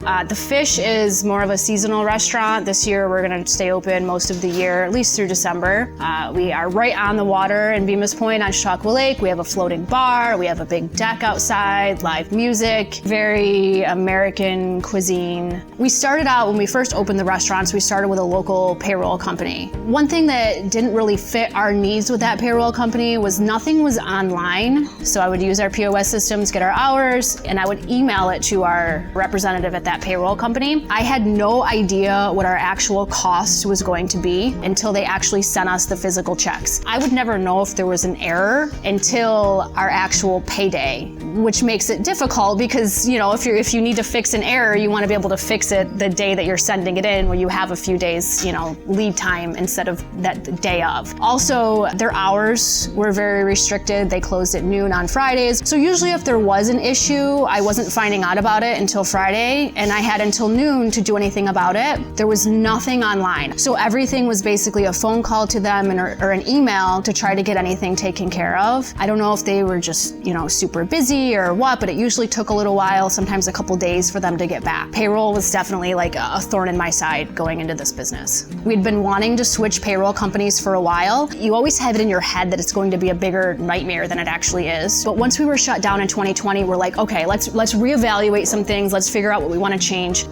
The Fish is more of a seasonal restaurant. This year we're going to stay open most of the year, at least through December. We are right on the water in Bemus Point on Chautauqua Lake. We have a floating bar. We have a big deck outside, live music, very American cuisine. We started out, when we first opened the restaurants, we started with a local payroll company. One thing that didn't really fit our needs with that payroll company was nothing was online. So I would use our POS systems, get our hours, and I would email it to our representative at that payroll company. I had no idea what our actual cost was going to be until they actually sent us the physical checks. I would never know if there was an error until our actual payday, which makes it difficult because, if you need to fix an error, you want to be able to fix it the day that you're sending it in, where you have a few days, lead time instead of that day of. Also, their hours were very restricted. They closed at noon on Fridays. So usually if there was an issue, I wasn't finding out about it until Friday, and I had until noon to do anything about it. There was nothing online. So everything was basically a phone call to them or an email to try to get anything taken care of. I don't know if they were just, super busy or what, but it usually took a little while, sometimes a couple days for them to get back. Payroll was definitely like a thorn in my side going into this business. We'd been wanting to switch payroll companies for a while. You always have it in your head that it's going to be a bigger nightmare than it actually is. But once we were shut down in 2020, we're like, okay, let's reevaluate some things. Let's figure out what we want to change.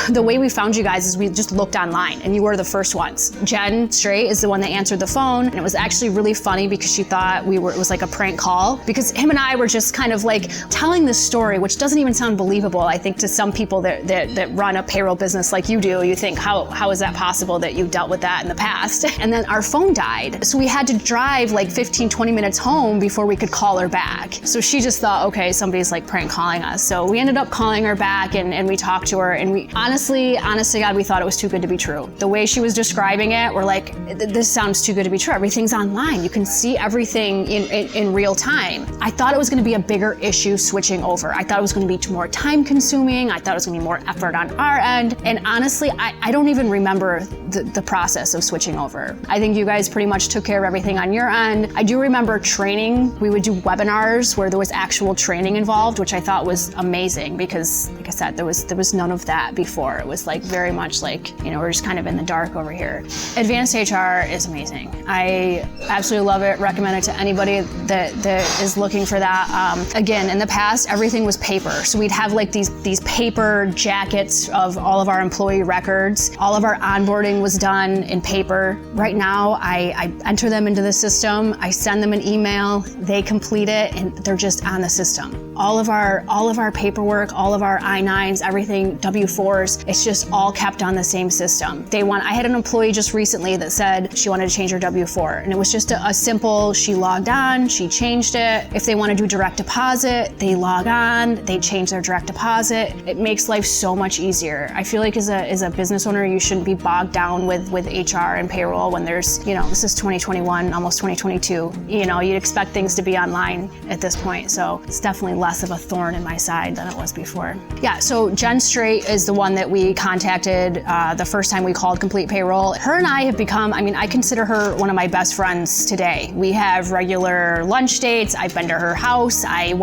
The way we found you guys is we just looked online, and you were the first ones. Jen Straight is the one that answered the phone, and it was actually really funny because she thought it was like a prank call, because him and I were just kind of like telling this story, which doesn't even sound believable. I think to some people that run a payroll business like you do, you think, how is that possible that you dealt with that in the past? And then our phone died. So we had to drive like 15, 20 minutes home before we could call her back. So she just thought, okay, somebody's like prank calling us. So we ended up calling her back and we talked to her, and we honest to God, we thought it was too good to be true. The way she was describing it, we're like, this sounds too good to be true. Everything's online. You can see everything in real time. I thought it was going to be a bigger issue switching over. I thought it was going to be more time consuming. I thought it was going to be more effort on our end. And honestly, I don't even remember the process of switching over. I think you guys pretty much took care of everything on your end. I do remember training. We would do webinars where there was actual training involved, which I thought was amazing because, like I said, there was none of that before. It was like very much like, we're just kind of in the dark over here. Advanced HR is amazing. I absolutely love it. Recommend it to anybody that is looking for that. Again, in the past, everything was paper. So we'd have like these paper jackets of all of our employee records. All of our onboarding was done in paper. Right now, I enter them into the system. I send them an email. They complete it, and they're just on the system. All of our paperwork, all of our I-9s, everything, W-4s, it's just all kept on the same system. I had an employee just recently that said she wanted to change her W-4, and it was just a simple, she logged on, she changed it. If they want to do direct deposit, they log on, they change their direct deposit. It makes life so much easier. I feel like as a business owner, you shouldn't be bogged down with HR and payroll when there's, this is 2021, almost 2022. You'd expect things to be online at this point, so it's definitely less of a thorn in my side than it was before. Yeah, so Jen Straight is the one that we contacted the first time we called Complete Payroll. Her and I have become, I consider her one of my best friends today. We have regular lunch dates. I've been to her house. I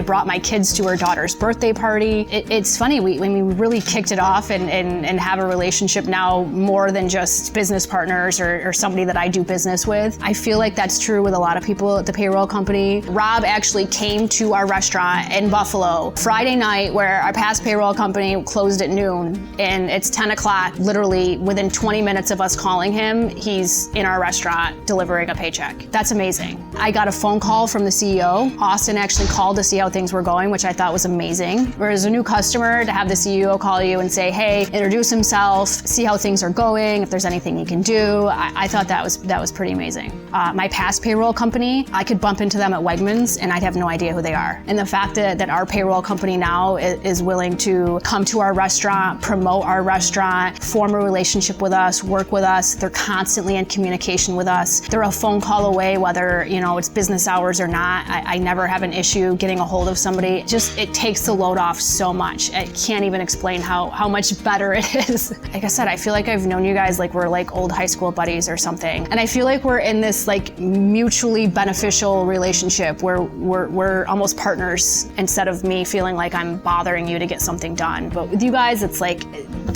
brought my kids to her daughter's birthday party. It's funny, we really kicked it off and have a relationship now more than just business partners or somebody that I do business with. I feel like that's true with a lot of people at the payroll company. Rob actually came to our restaurant in Buffalo Friday night, where our past payroll company closed at noon, and it's 10 o'clock. Literally within 20 minutes of us calling him, he's in our restaurant delivering a paycheck. That's amazing. I got a phone call from the CEO. Austin actually called to see how things were going, which I thought was amazing. Whereas a new customer, to have the CEO call you and say, hey, introduce himself, see how things are going, if there's anything he can do, I thought that was pretty amazing. My past payroll company, I could bump into them at Wegmans and I'd have no idea who they are. And the fact that our payroll company now is willing to come to our restaurant, promote our restaurant, form a relationship with us, work with us, they're constantly in communication with us. They're a phone call away, whether it's business hours or not. I never have an issue getting a hold of somebody. It takes the load off so much. I can't even explain how much better it is. Like I said, I feel like I've known you guys like we're like old high school buddies or something. And I feel like we're in this like mutually beneficial relationship where we're almost partners hours instead of me feeling like I'm bothering you to get something done. But with you guys, it's like,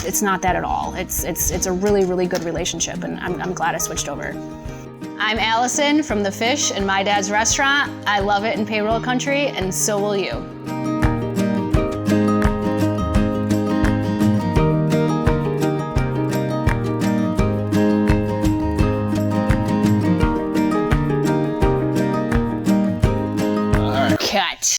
it's not that at all. It's a really, really good relationship, and I'm glad I switched over. I'm Allison from The Fish and My Dad's Restaurant. I love it in payroll country, and so will you.